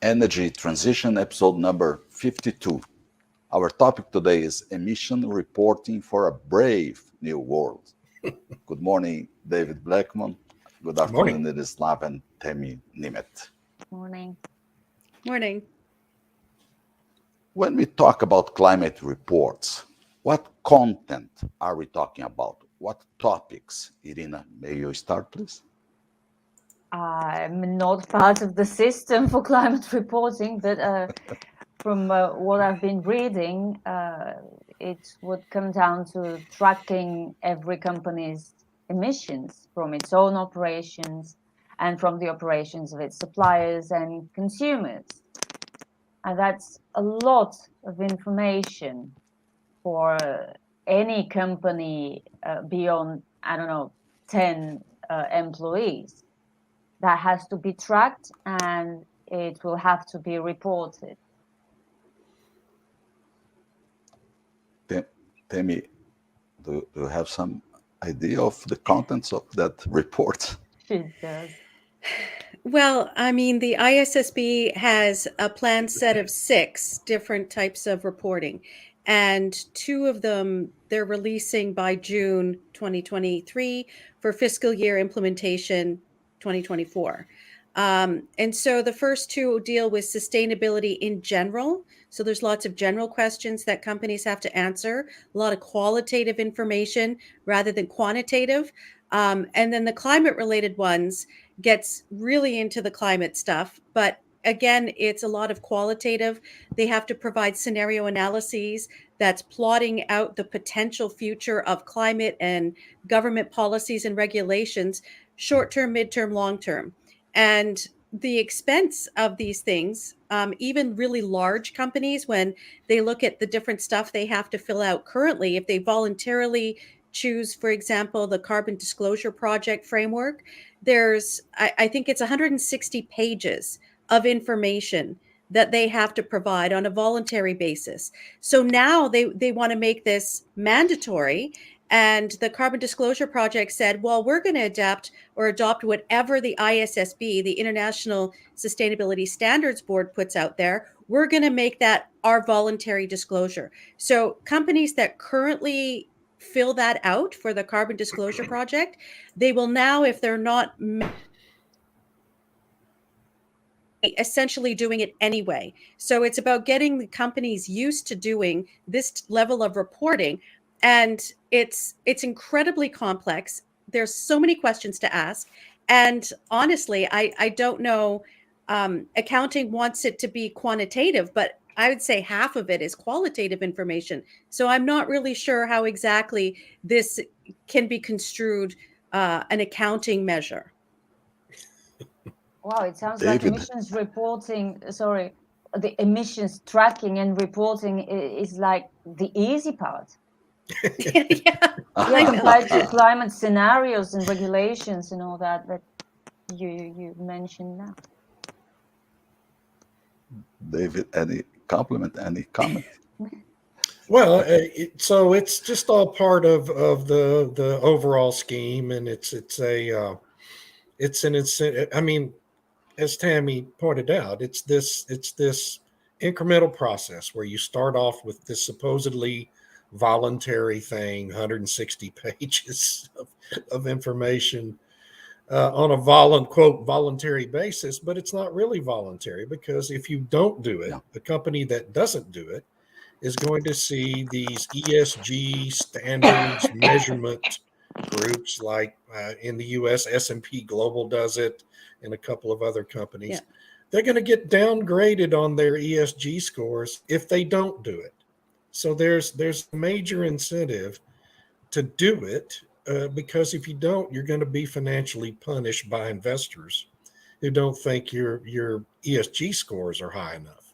Energy Transition, episode number 52. Our topic today is emission reporting for a brave new world. Good morning, David Blackman. Good Good morning. afternoon, Edislav and Temi Nimet. Morning. Morning. When we talk about climate reports, what content are we talking about? What topics? Irina, may you start, please? I'm not part of the system for climate reporting, but from what I've been reading, it would come down to tracking every company's emissions from its own operations and from the operations of its suppliers and consumers. And that's a lot of information for any company beyond, 10 employees. That has to be tracked and it will have to be reported. Temi, do you have some idea of the contents of that report? She does. Well, I mean, the ISSB has a planned set of 6 different types of reporting, and 2 of them they're releasing by June 2023 for fiscal year implementation 2024. And so the first 2 deal with sustainability in general. So there's lots of general questions that companies have to answer, a lot of qualitative information rather than quantitative. And then the climate related ones gets really into the climate stuff, but again, it's a lot of qualitative. They have to provide scenario analyses that's plotting out the potential future of climate and government policies and regulations, short term, midterm, long term. And the expense of these things, even really large companies, when they look at the different stuff they have to fill out currently, if they voluntarily choose, for example, the Carbon Disclosure Project framework, there's, I think it's 160 pages of information that they have to provide on a voluntary basis. So now they want to make this mandatory. And the Carbon Disclosure Project said, well, we're going to adapt or adopt whatever the ISSB, the International Sustainability Standards Board, puts out there. We're going to make that our voluntary disclosure. So companies that currently fill that out for the Carbon Disclosure Project, they will now, if they're not essentially doing it anyway. So it's about getting the companies used to doing this level of reporting. And it's incredibly complex. There's so many questions to ask. And honestly, I don't know, accounting wants it to be quantitative, but I would say half of it is qualitative information. So I'm not really sure how exactly this can be construed an accounting measure. Wow, it sounds like David. emissions reporting, the emissions tracking and reporting is like the easy part. Yeah. Yeah, compared to climate scenarios and regulations and all that you mentioned now. David, any compliment, any comment? Well, so it's just all part of the overall scheme, and it's an incentive. I mean, as Tammy pointed out, it's this incremental process where you start off with this supposedly voluntary thing, 160 pages of information on a voluntary basis, but it's not really voluntary, because if you don't do it, the company that doesn't do it is going to see these ESG standards measurement groups, like in the US, S&P Global does it, and a couple of other companies. Yeah. They're going to get downgraded on their ESG scores if they don't do it. So there's a major incentive to do it, because if you don't, you're going to be financially punished by investors who don't think your ESG scores are high enough.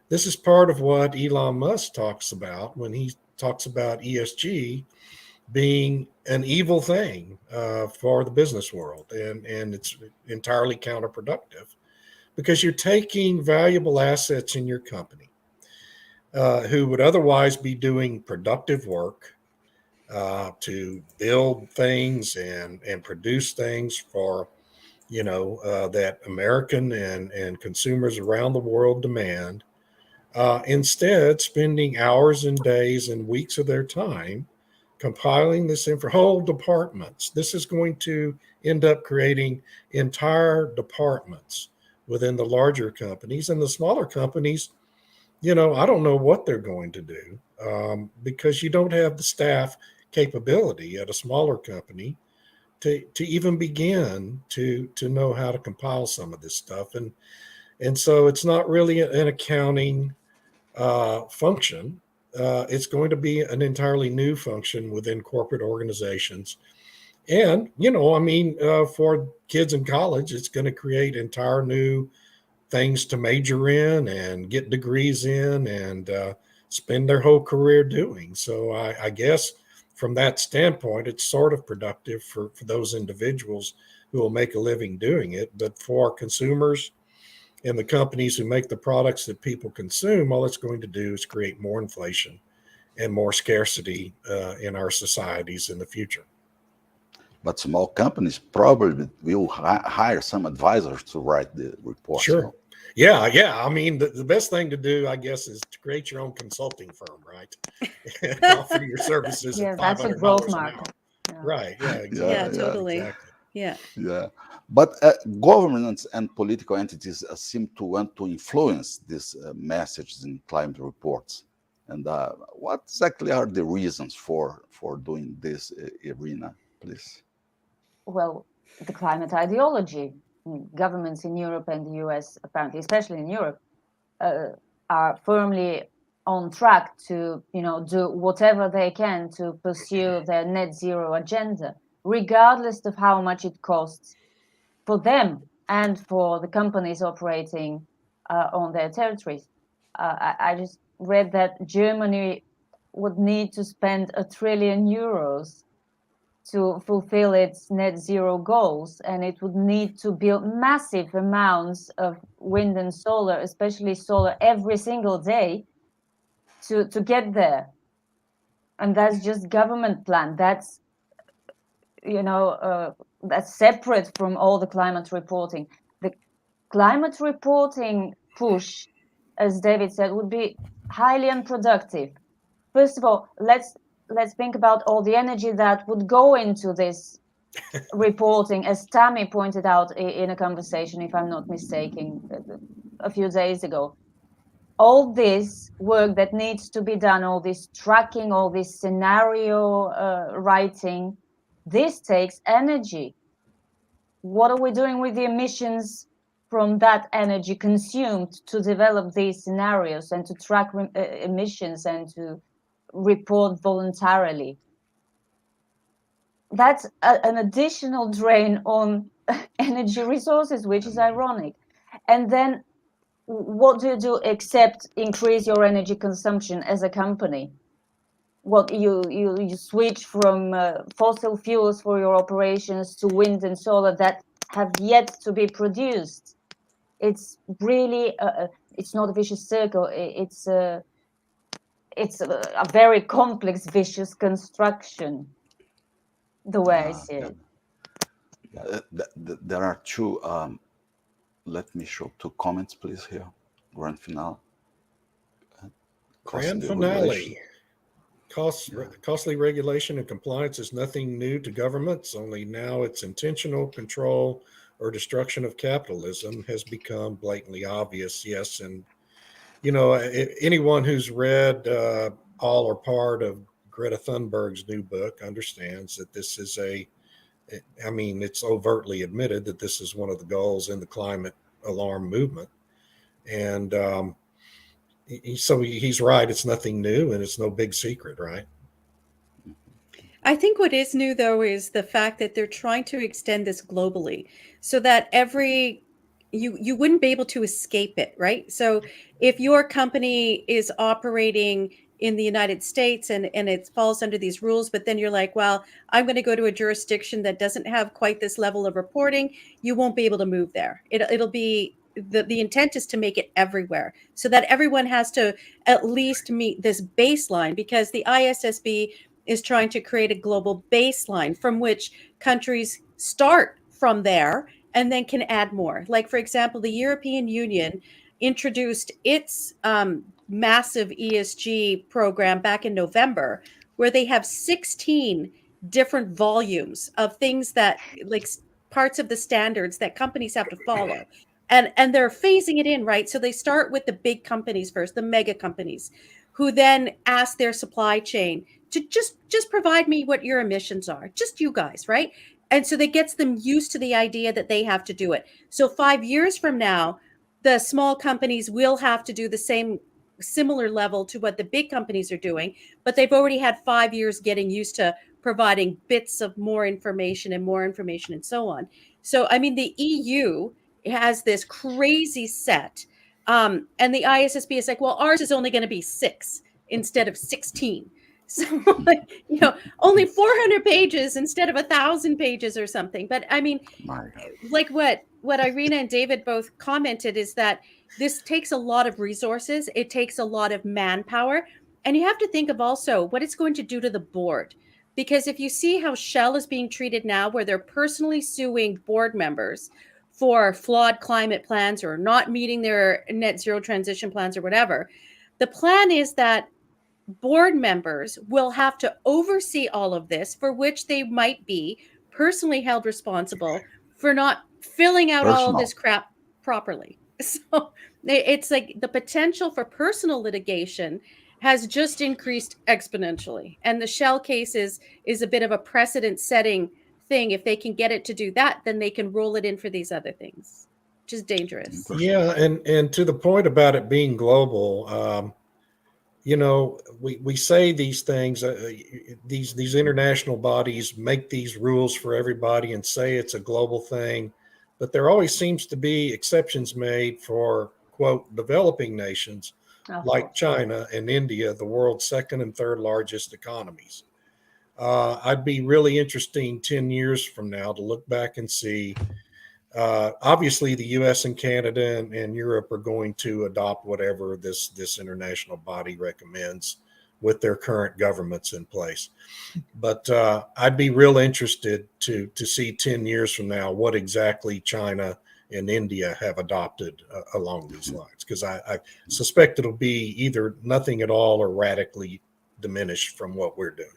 This is part of what Elon Musk talks about when he talks about ESG being an evil thing for the business world, and it's entirely counterproductive, because you're taking valuable assets in your company who would otherwise be doing productive work to build things and produce things for that American and consumers around the world demand. Instead, spending hours and days and weeks of their time compiling this info, whole departments. This is going to end up creating entire departments within the larger companies, and the smaller companies. I don't know what they're going to do, because you don't have the staff capability at a smaller company to even begin to know how to compile some of this stuff, and so it's not really an accounting function. It's going to be an entirely new function within corporate organizations. And, for kids in college, it's going to create entire new things to major in and get degrees in and spend their whole career doing. So I guess from that standpoint, it's sort of productive for those individuals who will make a living doing it. But for consumers and the companies who make the products that people consume, all it's going to do is create more inflation and more scarcity in our societies in the future. But small companies probably will hire some advisors to write the reports. Sure. No? Yeah. I mean, the best thing to do, I guess, is to create your own consulting firm, right? And offer your services Yeah, at that's a $500 growth an market. hour. Yeah. Right. Yeah. Exactly. Yeah, totally. Exactly. Yeah. Yeah, but governments and political entities seem to want to influence these messages in climate reports. And what exactly are the reasons for doing this, Irina, please? Well, the climate ideology. Governments in Europe and the US, apparently, especially in Europe, are firmly on track to, do whatever they can to pursue their net zero agenda, regardless of how much it costs for them and for the companies operating on their territories. I just read that Germany would need to spend €1 trillion to fulfill its net zero goals, and it would need to build massive amounts of wind and solar, especially solar, every single day to get there. And that's just government plan. That's that's separate from all the climate reporting. The climate reporting push, as David said, would be highly unproductive. First of all, let's think about all the energy that would go into this reporting, as Tammy pointed out in a conversation, if I'm not mistaken, a few days ago. All this work that needs to be done, all this tracking, all this scenario writing, this takes energy. What are we doing with the emissions from that energy consumed to develop these scenarios and to track emissions and to report voluntarily? That's an additional drain on energy resources, which is ironic. And then what do you do except increase your energy consumption as a company? What you switch from fossil fuels for your operations to wind and solar that have yet to be produced. It's really it's not a vicious circle. It's a very complex vicious construction, the way I see it. There are two. Let me show two comments, please. Here, grand finale. Grand finale. Costly regulation and compliance is nothing new to governments, only now its intentional control or destruction of capitalism has become blatantly obvious. Yes. And, anyone who's read all or part of Greta Thunberg's new book understands that this is it's overtly admitted that this is one of the goals in the climate alarm movement. And, so he's right. It's nothing new and it's no big secret, right? I think what is new, though, is the fact that they're trying to extend this globally so that you wouldn't be able to escape it, right? So if your company is operating in the United States and it falls under these rules, but then you're like, well, I'm going to go to a jurisdiction that doesn't have quite this level of reporting, you won't be able to move there. It'll be the intent is to make it everywhere so that everyone has to at least meet this baseline, because the ISSB is trying to create a global baseline from which countries start from there and then can add more. Like, for example, the European Union introduced its massive ESG program back in November, where they have 16 different volumes of things that, like, parts of the standards that companies have to follow. And they're phasing it in, right? So they start with the big companies first, the mega companies, who then ask their supply chain to just provide me what your emissions are, just you guys, right? And so that gets them used to the idea that they have to do it. So 5 years from now, the small companies will have to do the same similar level to what the big companies are doing, but they've already had 5 years getting used to providing bits of more information and so on. So, I mean, the EU has this crazy set. And the ISSB is like, well, ours is only going to be 6 instead of 16. So, like, only 400 pages instead of 1,000 pages or something. But I mean, like what Irina and David both commented is that this takes a lot of resources. It takes a lot of manpower. And you have to think of also what it's going to do to the board. Because if you see how Shell is being treated now, where they're personally suing board members for flawed climate plans or not meeting their net zero transition plans or whatever, the plan is that board members will have to oversee all of this, for which they might be personally held responsible for not filling out all of this crap properly. So it's like the potential for personal litigation has just increased exponentially. And the Shell case is a bit of a precedent-setting thing. If they can get it to do that, then they can roll it in for these other things, which is dangerous. Yeah, and to the point about it being global, we say these things, these international bodies make these rules for everybody and say it's a global thing, but there always seems to be exceptions made for, quote, developing nations like China and India, the world's second and third largest economies. I'd be really interesting 10 years from now to look back and see. Obviously, the U.S. and Canada and Europe are going to adopt whatever this international body recommends with their current governments in place. But I'd be real interested to see 10 years from now what exactly China and India have adopted along these lines, because I suspect it'll be either nothing at all or radically diminished from what we're doing.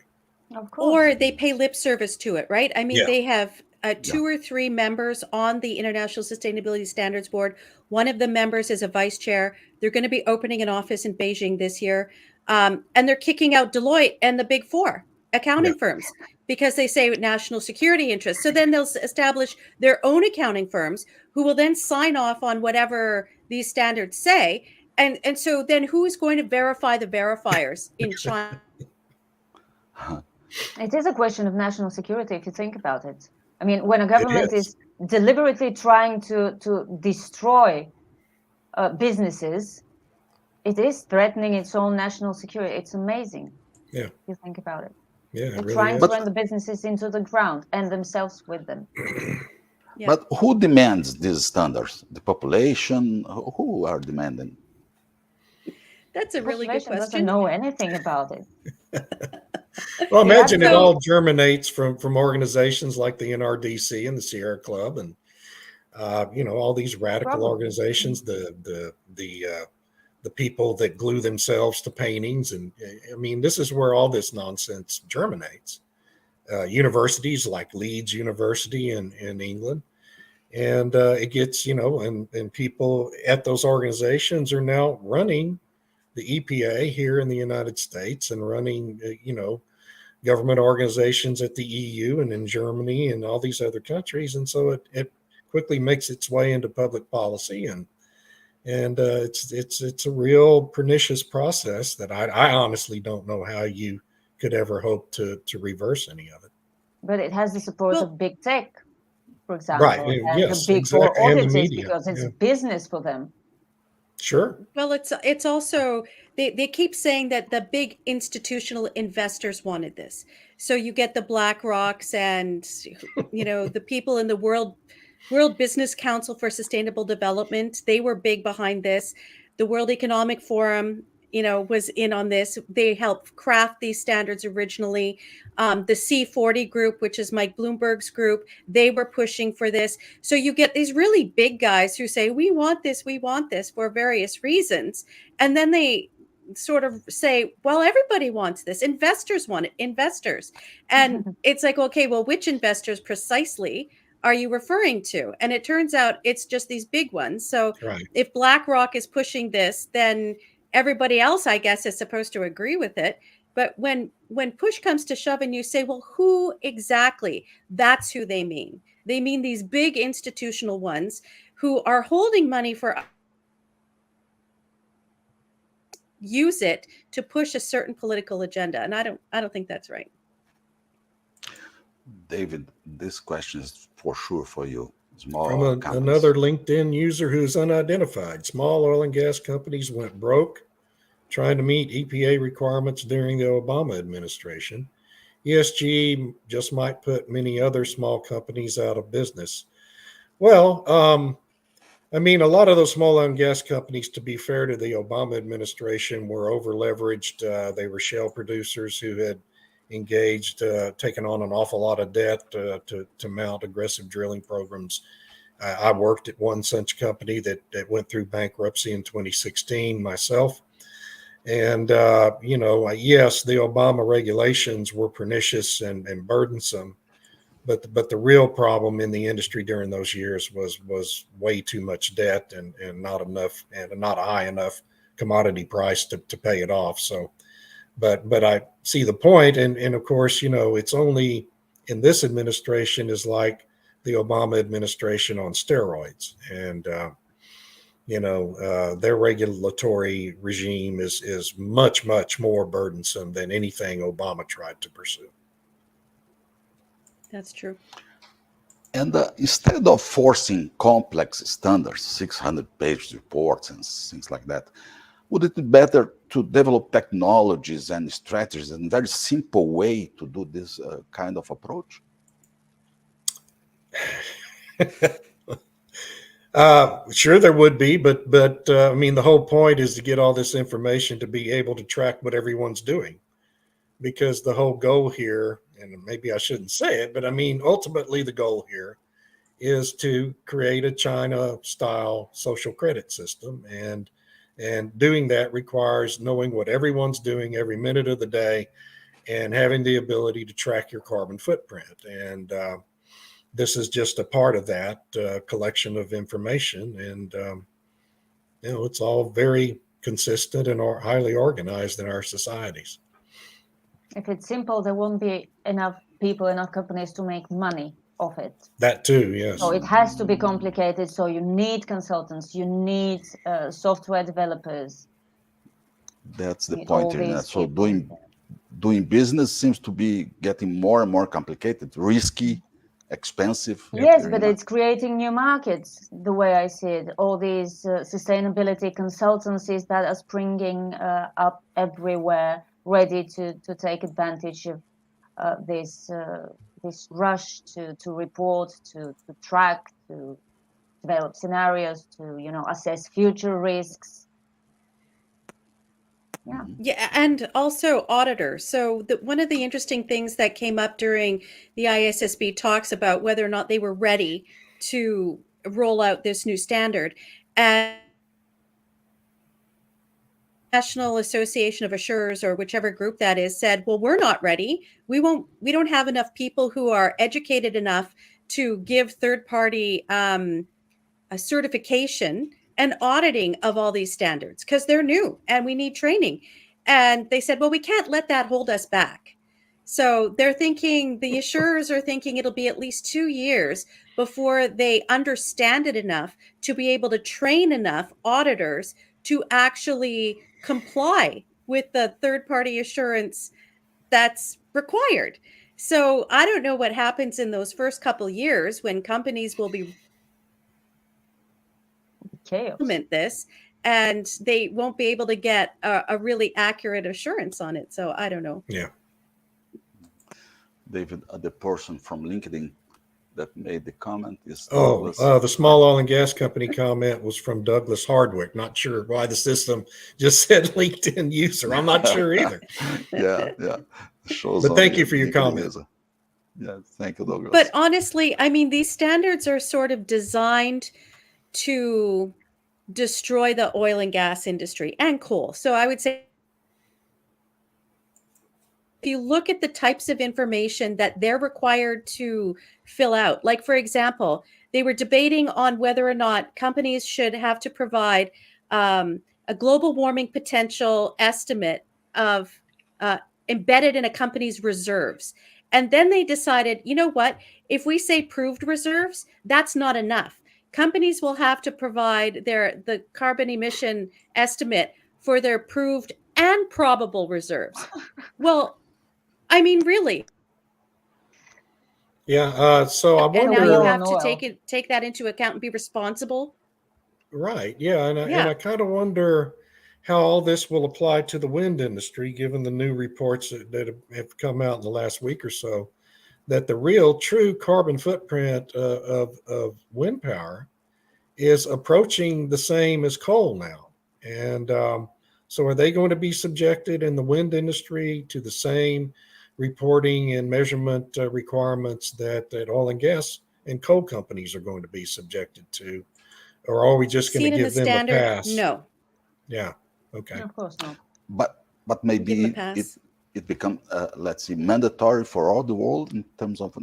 Of course. Or they pay lip service to it, right? I mean, they have 2 or 3 members on the International Sustainability Standards Board. One of the members is a vice chair. They're going to be opening an office in Beijing this year. And they're kicking out Deloitte and the big 4 accounting firms because they say national security interests. So then they'll establish their own accounting firms who will then sign off on whatever these standards say. And so then who is going to verify the verifiers in China? It is a question of national security if you think about it. I mean, when a government is deliberately trying to destroy businesses, it is threatening its own national security. It's amazing. Yeah. If you think about it. Yeah, They're trying to run the businesses into the ground and themselves with them. But who demands these standards? The population? Who are demanding? That's a really good question. Doesn't know anything about it. Well, imagine it all germinates from organizations like the NRDC and the Sierra Club, and all these radical organizations. The people that glue themselves to paintings, and I mean, this is where all this nonsense germinates. Universities like Leeds University in England, and it gets and people at those organizations are now running the EPA here in the United States and running, government organizations at the EU and in Germany and all these other countries. And so it quickly makes its way into public policy. And it's a real pernicious process that I honestly don't know how you could ever hope to reverse any of it. But it has the support of big tech, for example, right? And yes, the big exactly. four And the auditors, media, because it's business for them. Sure. Well, it's also they keep saying that the big institutional investors wanted this. So you get the BlackRocks and the people in the World Business Council for Sustainable Development. They were big behind this. The World Economic Forum was in on this. They helped craft these standards originally. The C40 group, which is Mike Bloomberg's group, they were pushing for this. So you get these really big guys who say, we want this for various reasons. And then they sort of say, well, everybody wants this. Investors want it, investors. And it's like, okay, well, which investors precisely are you referring to? And it turns out it's just these big ones. So Right. if BlackRock is pushing this, then everybody else, I guess, is supposed to agree with it. But when push comes to shove and you say, well, who exactly? That's who they mean. They mean these big institutional ones who are holding money for use it to push a certain political agenda. And I don't think that's right. David, this question is for sure for you. Small From companies. another LinkedIn user who's unidentified. Small oil and gas companies went broke trying to meet EPA requirements during the Obama administration. ESG just might put many other small companies out of business. Well, I mean, a lot of those small oil and gas companies, to be fair to the Obama administration, were over leveraged. They were shale producers who had engaged, taken on an awful lot of debt to mount aggressive drilling programs. I worked at one such company that went through bankruptcy in 2016 myself. And, yes, the Obama regulations were pernicious and burdensome. But the real problem in the industry during those years was way too much debt and not enough and not a high enough commodity price to pay it off. So, but I see the point, and of course, it's only in this administration is like the Obama administration on steroids, and their regulatory regime is much more burdensome than anything Obama tried to pursue. That's true. And instead of forcing complex standards, 600-page reports and things like that, would it be better to develop technologies and strategies in a very simple way to do this kind of approach? Sure, there would be, but I mean, the whole point is to get all this information to be able to track what everyone's doing, because the whole goal here, and maybe I shouldn't say it, but I mean, ultimately the goal here is to create a China-style social credit system, and doing that requires knowing what everyone's doing every minute of the day, and having the ability to track your carbon footprint. And this is just a part of that collection of information, and it's all very consistent and highly organized in our societies. If it's simple, there won't be enough people, enough companies to make money off it. That too, yes. So it has to be complicated. So you need consultants, you need software developers. That's the point here. So doing business seems to be getting more and more complicated, risky, expensive. Yes, but it's creating new markets, the way I see it. All these sustainability consultancies that are springing up everywhere, ready to take advantage of this rush to report, to track, to develop scenarios, to assess future risks. Yeah, and also auditors. So one of the interesting things that came up during the ISSB talks about whether or not they were ready to roll out this new standard, and National Association of Assurers, or whichever group that is, said, well, we're not ready. We don't have enough people who are educated enough to give third-party a certification and auditing of all these standards, because they're new and we need training. And they said, well, we can't let that hold us back. So they're thinking, the assurers are thinking it'll be at least 2 years before they understand it enough to be able to train enough auditors to actually comply with the third-party assurance that's required. So I don't know what happens in those first couple of years when companies will be implement this, and they won't be able to get a really accurate assurance on it. So I don't know. Yeah. David, the person from LinkedIn that made the comment is Oh, Douglas. the small oil and gas company comment was from Douglas Hardwick. Not sure why the system just said LinkedIn user. I'm not sure either. Yeah, yeah. Shows But thank only you for your LinkedIn comment. user. Yeah, thank you, Douglas. But honestly, I mean, these standards are sort of designed to destroy the oil and gas industry and coal. So I would say if you look at the types of information that they're required to fill out, like for example, they were debating on whether or not companies should have to provide a global warming potential estimate of embedded in a company's reserves. And then they decided, you know what? If we say proved reserves, that's not enough. Companies will have to provide the carbon emission estimate for their proved and probable reserves. Well, I mean, really. Yeah. So I And In a now you wonder. war have on to oil. take that into account and be responsible. Right. Yeah. And Yeah. I kind of wonder how all this will apply to the wind industry, given the new reports that have come out in the last week or so, that the real true carbon footprint of wind power is approaching the same as coal now. And so are they going to be subjected in the wind industry to the same reporting and measurement requirements that oil and gas and coal companies are going to be subjected to? Or are we just going to Seen in the give them a standard? pass? No. Yeah. Okay. Of course not. But Give them a maybe pass. it become let's see mandatory for all the world in terms of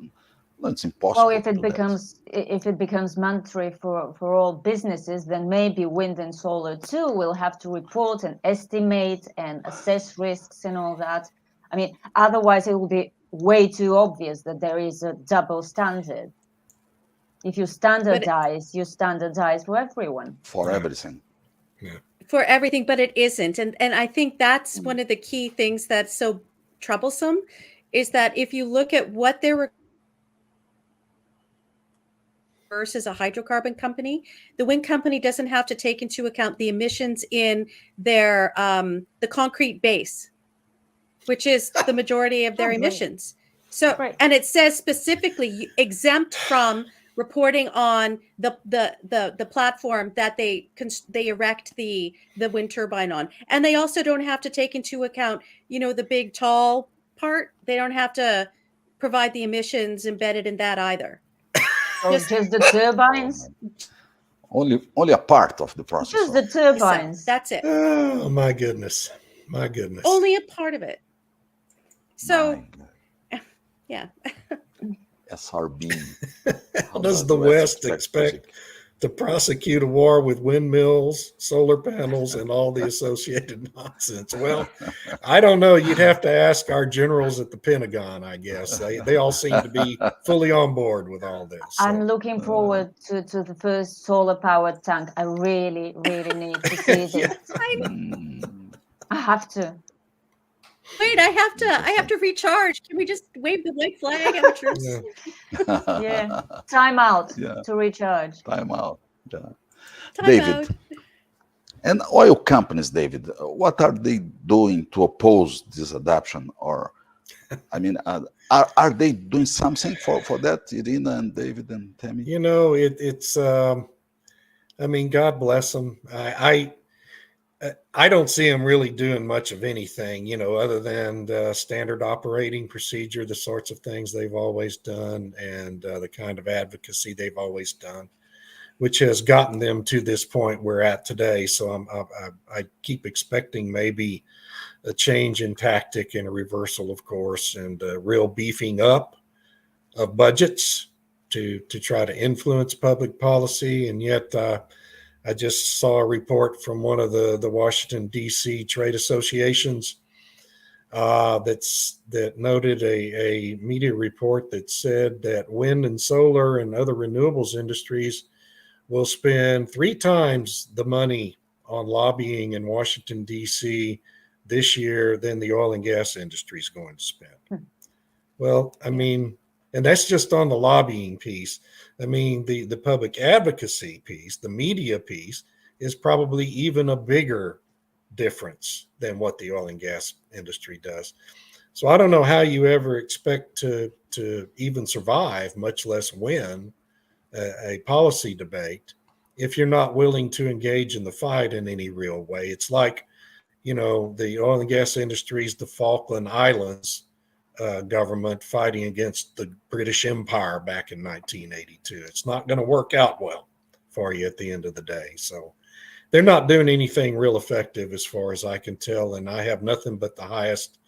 well, it's impossible Well, if to it do that. becomes mandatory for all businesses, then maybe wind and solar too will have to report and estimate and assess risks and all that. I mean, otherwise it will be way too obvious that there is a double standard. If you standardize, you standardize for everyone. For Yeah. everything. For everything, but it isn't. And I think that's one of the key things that's so troublesome is that if you look at what they're versus a hydrocarbon company, the wind company doesn't have to take into account the emissions in their the concrete base, which is the majority of their Oh, great. emissions. So, Great. and it says specifically exempt from reporting on the platform that they erect the wind turbine on, and they also don't have to take into account, you know, the big tall part. They don't have to provide the emissions embedded in that either. Or just the turbines. Only a part of the process. Just the So turbines. that's it. Oh, my goodness. My goodness. Only a part of it. So My yeah. SRB. How does the West expect to prosecute a war with windmills, solar panels, and all the associated nonsense? Well, I don't know. You'd have to ask our generals at the Pentagon, I guess. They all seem to be fully on board with all this. So. I'm looking forward to the first solar powered tank. I really, really need to see this. Yeah. I have to. Wait, I have to recharge. Can we just wave the white flag at truce? Yeah. Yeah. Time out Yeah. to recharge. Time out. Yeah. Time David. out. And oil companies, David, what are they doing to oppose this adoption? Or, I mean, are they doing something for that, Irina and David and Tammy? You know, it's. I mean, God bless them. I don't see them really doing much of anything, you know, other than the standard operating procedure, the sorts of things they've always done, and the kind of advocacy they've always done, which has gotten them to this point we're at today. So I keep expecting maybe a change in tactic and a reversal, of course, and a real beefing up of budgets to try to influence public policy. And yet I just saw a report from one of the Washington, D.C. trade associations that noted a media report that said that wind and solar and other renewables industries will spend 3 times the money on lobbying in Washington, D.C. this year than the oil and gas industry is going to spend. Well, I mean, and that's just on the lobbying piece. I mean, the public advocacy piece, the media piece, is probably even a bigger difference than what the oil and gas industry does. So I don't know how you ever expect to even survive, much less win a policy debate, if you're not willing to engage in the fight in any real way. It's like, the oil and gas industries, the Falkland Islands government fighting against the British Empire back in 1982. It's not going to work out well for you at the end of the day. So they're not doing anything real effective as far as I can tell. And I have nothing but the highest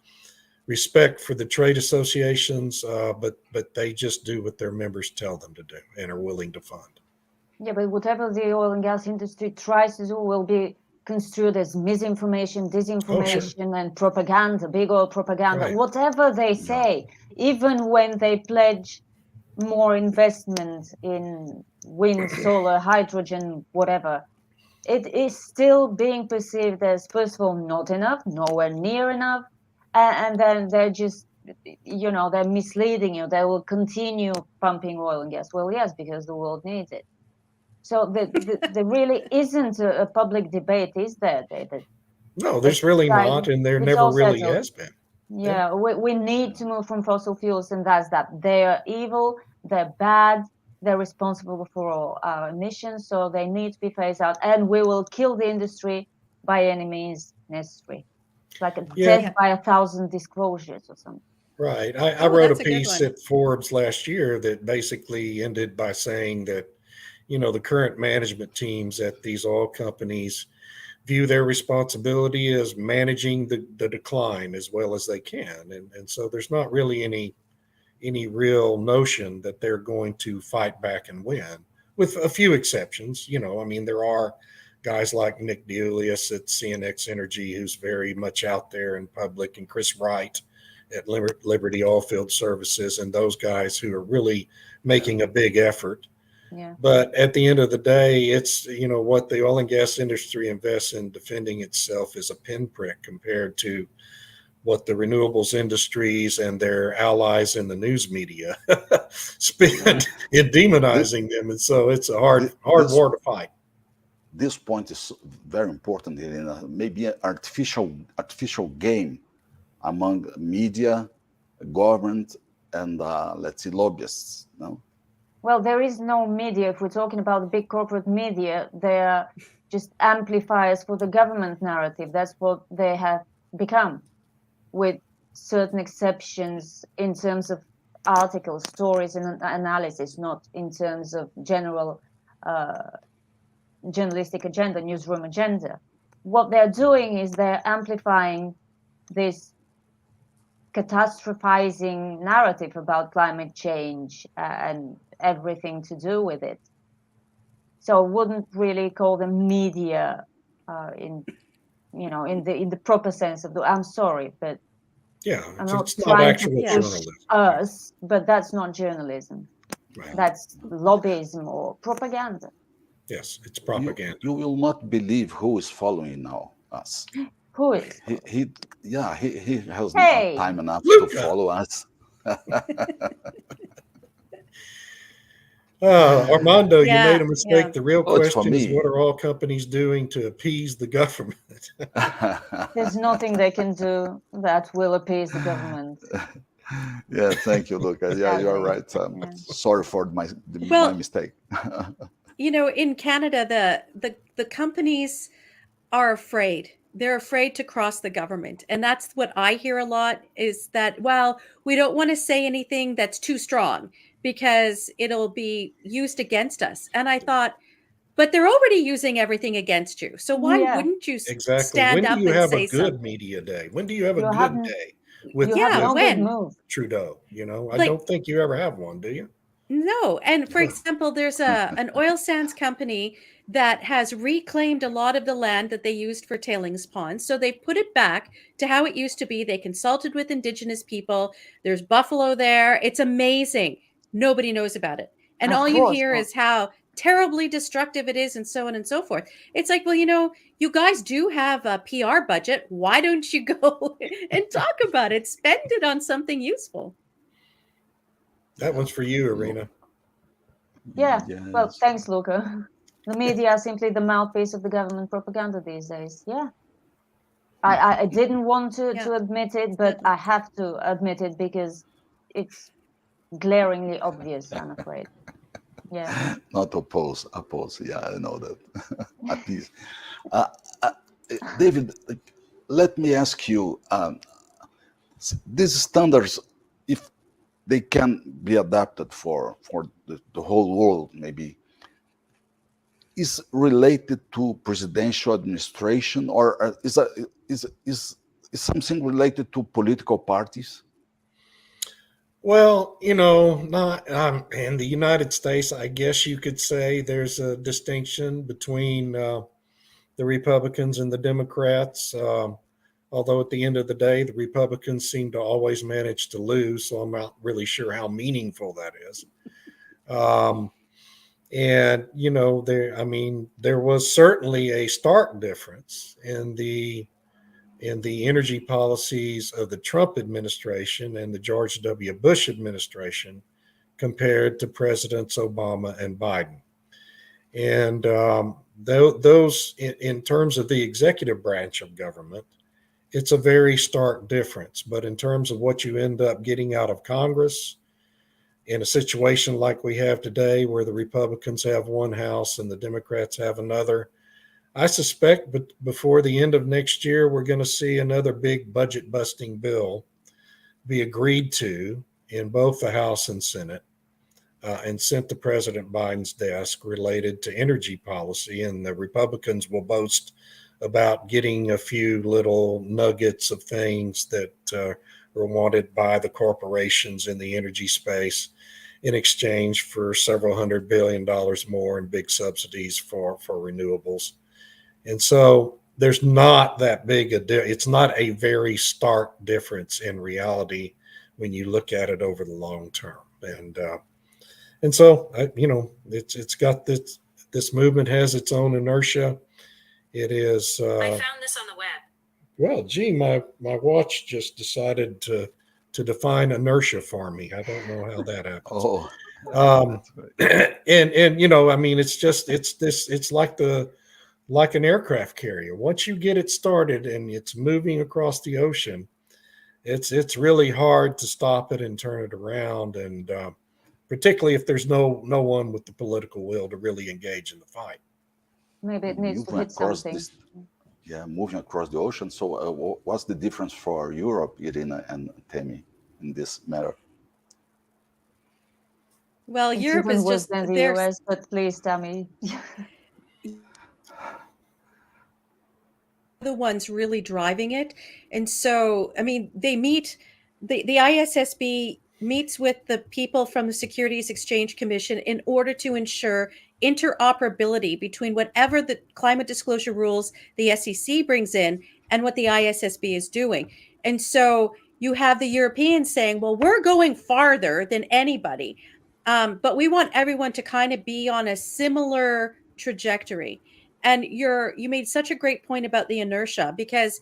respect for the trade associations, but they just do what their members tell them to do and are willing to fund. Yeah, but whatever the oil and gas industry tries to do will be construed as misinformation, disinformation, and propaganda, big oil propaganda. Right. Whatever they say, even when they pledge more investment in wind, solar, hydrogen, whatever, it is still being perceived as, first of all, not enough, nowhere near enough, and then they're just, they're misleading you. They will continue pumping oil and gas. Well, yes, because the world needs it. So there really isn't a public debate, is there, David? No, there's really not, and there never really has been. Yeah, we need to move from fossil fuels, and that's that. They're evil, they're bad, they're responsible for our emissions, so they need to be phased out, and we will kill the industry by any means necessary. It's like a death by 1,000 disclosures or something. Right. I wrote a piece at Forbes last year that basically ended by saying that, the current management teams at these oil companies view their responsibility as managing the decline as well as they can. And so there's not really any real notion that they're going to fight back and win, with a few exceptions. There are guys like Nick Deulius at CNX Energy, who's very much out there in public, and Chris Wright at Liberty Oilfield Services, and those guys who are really making a big effort. Yeah. But at the end of the day, it's, what the oil and gas industry invests in defending itself is a pinprick compared to what the renewables industries and their allies in the news media spend in demonizing them. And so it's a hard war to fight. This point is very important, Irina. Maybe an artificial game among media, government, and let's see, lobbyists. No? Well, there is no media. If we're talking about the big corporate media, they're just amplifiers for the government narrative. That's what they have become, with certain exceptions in terms of articles, stories, and analysis, not in terms of general journalistic agenda, newsroom agenda. What they're doing is they're amplifying this catastrophizing narrative about climate change and everything to do with it. So I wouldn't really call them media in the proper sense of the. I'm sorry, but I'm not it's not trying actual to push journalism. us, but that's not journalism. Right. That's lobbyism or propaganda. Yes, it's propaganda. You will not believe who is following now us. Who is? He has not time enough Luca. to follow us. Armando, you made a mistake. Yeah. The real It's for question is, me. what are all companies doing to appease the government? There's nothing they can do that will appease the government. Yeah, thank you, Luca. Yeah, you're right. Sorry for my mistake. In Canada, the companies are afraid. They're afraid to cross the government. And that's what I hear a lot, is that, we don't want to say anything that's too strong because it'll be used against us. And I thought, but they're already using everything against you. So why wouldn't you stand up and say something? When do you have a good media day? When do you have a good day with Trudeau? I don't think you ever have one, do you? No. And for example, there's an oil sands company that has reclaimed a lot of the land that they used for tailings ponds. So they put it back to how it used to be. They consulted with Indigenous people. There's buffalo there. It's amazing. Nobody knows about it. And all you hear is how terribly destructive it is, and so on and so forth. It's like, well, you guys do have a PR budget. Why don't you go and talk about it? Spend it on something useful. That one's for you, Irina. Yeah. Yes. Well, thanks, Luca. The media are simply the mouthpiece of the government propaganda these days. Yeah. I didn't want to Yeah. admit it, but I have to admit it because it's glaringly obvious, I'm afraid. Yeah. Not oppose. Yeah, I know that. At least, uh, uh, David, let me ask you: these standards, if they can be adapted for the whole world, maybe, is related to presidential administration, or is something related to political parties? Well, not in the United States, I guess you could say there's a distinction between the Republicans and the Democrats. Although at the end of the day, the Republicans seem to always manage to lose, so I'm not really sure how meaningful that is. And there was certainly a stark difference in the energy policies of the Trump administration and the George W. Bush administration compared to Presidents Obama and Biden. And those, in terms of the executive branch of government, it's a very stark difference. But in terms of what you end up getting out of Congress in a situation like we have today, where the Republicans have one house and the Democrats have another, I suspect before the end of next year, we're going to see another big budget busting bill be agreed to in both the House and Senate and sent to President Biden's desk related to energy policy. And the Republicans will boast about getting a few little nuggets of things that are wanted by the corporations in the energy space in exchange for several $100 billion more in big subsidies for renewables. And so there's not that big it's not a very stark difference in reality when you look at it over the long term. And so it's got this movement has its own inertia. It is. I found this on the web. Well, gee, my watch just decided to define inertia for me. I don't know how that happens. Oh, that's right. And it's like an aircraft carrier. Once you get it started and it's moving across the ocean, it's really hard to stop it and turn it around. And particularly if there's no one with the political will to really engage in the fight. Maybe it needs to Moving hit across something. moving across the ocean. So, what's the difference for Europe, Irina and Temi, in this matter? Well, It's Europe even is worse just than the there's US, but please tell me. the ones really driving it. And so, I mean, they meet, the ISSB meets with the people from the Securities Exchange Commission in order to ensure interoperability between whatever the climate disclosure rules the SEC brings in and what the ISSB is doing. And so you have the Europeans saying, well, we're going farther than anybody, but we want everyone to kind of be on a similar trajectory. And you made such a great point about the inertia, because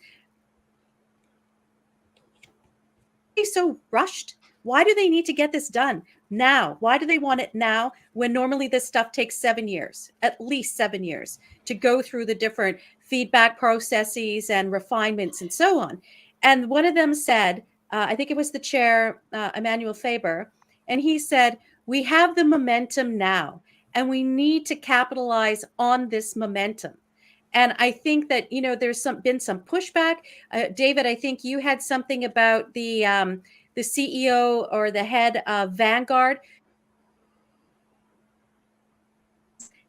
it's so rushed. Why do they need to get this done now? Why do they want it now when normally this stuff takes 7 years, at least 7 years, to go through the different feedback processes and refinements and so on? And one of them said, I think it was the chair, Emmanuel Faber, and he said, we have the momentum now, and we need to capitalize on this momentum. And I think that, there's been some pushback. David, I think you had something about the CEO or the head of Vanguard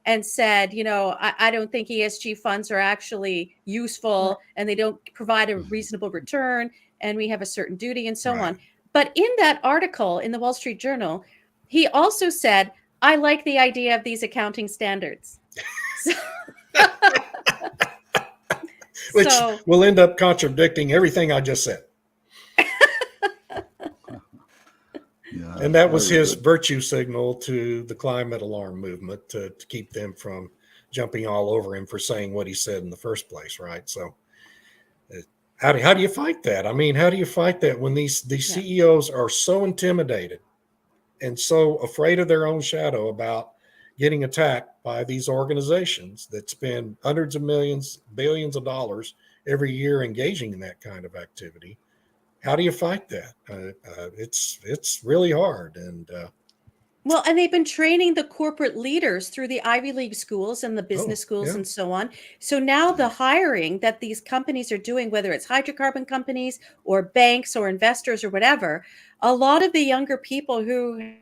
and said, I don't think ESG funds are actually useful and they don't provide a reasonable return, and we have a certain duty and so on. But in that article in the Wall Street Journal, he also said, I like the idea of these accounting standards. Which will end up contradicting everything I just said. And that was his virtue signal to the climate alarm movement to keep them from jumping all over him for saying what he said in the first place, right? So how do you fight that? I mean, how do you fight that when these CEOs are so intimidated and so afraid of their own shadow about getting attacked by these organizations that spend hundreds of millions, billions of dollars every year engaging in that kind of activity. How do you fight that? It's really hard. And Well, and they've been training the corporate leaders through the Ivy League schools and the business schools yeah. and so on. So now the hiring that these companies are doing, whether it's hydrocarbon companies or banks or investors or whatever, a lot of the younger people who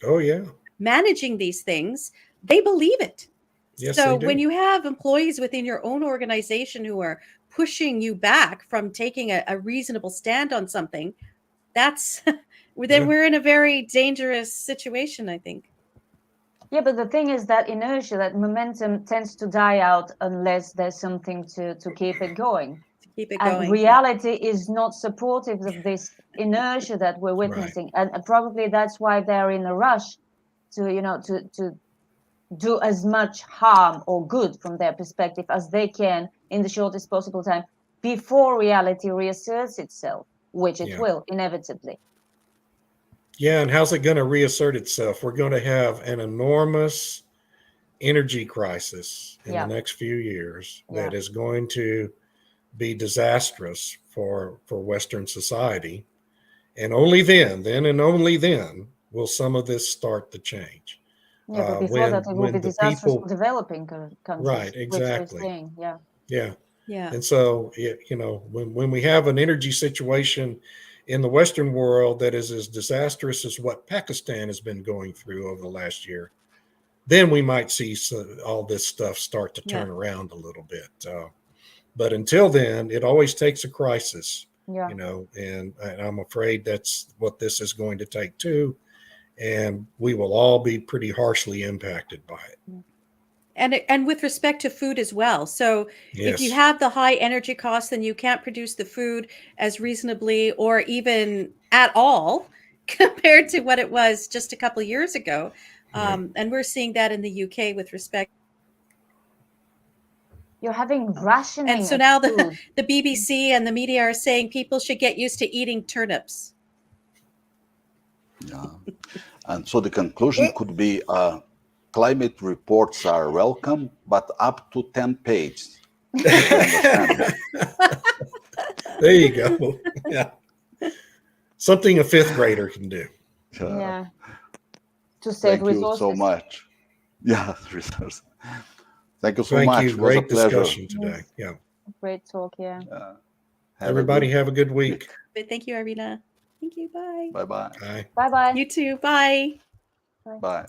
Oh yeah, managing these things, they believe it. yes, So they do. when you have employees within your own organization who are pushing you back from taking a reasonable stand on something, that's then we're in a very dangerous situation, I think. Yeah, but the thing is that inertia, that momentum tends to die out unless there's something to keep it going. To keep it And going. reality is not supportive of this inertia that we're witnessing. And probably that's why they're in a rush to, you know, to do as much harm or good from their perspective as they can in the shortest possible time before reality reasserts itself, which it will inevitably. Yeah, and how's it going to reassert itself? We're going to have an enormous energy crisis in the next few years that is going to be disastrous for Western society. And only then and only then will some of this start to change. Yeah, but before that, it will be disastrous for developing countries. Right, exactly. Which we're seeing, Yeah. Yeah. And so, you know, when we have an energy situation in the Western world that is as disastrous as what Pakistan has been going through over the last year, then we might see all this stuff start to turn around a little bit. But until then, it always takes a crisis, you know, and I'm afraid that's what this is going to take too. And we will all be pretty harshly impacted by it. And with respect to food as well. So if you have the high energy costs, then you can't produce the food as reasonably or even at all compared to what it was just a couple of years ago. And we're seeing that in the UK with respect. You're having rationing. And so now the BBC and the media are saying people should get used to eating turnips. Yeah. And so the conclusion could be climate reports are welcome, but up to 10 pages. There you go. Yeah. Something a fifth grader can do. Yeah. To save resources. Thank you so much. Yeah, resources. Thank you so Thank much. you. It was Great a pleasure. discussion today. Yeah. Great talk. Yeah. Everybody have a good week. Thank you, Arina. Thank you. Bye. Bye-bye. Bye. Bye-bye. You too. Bye. Bye.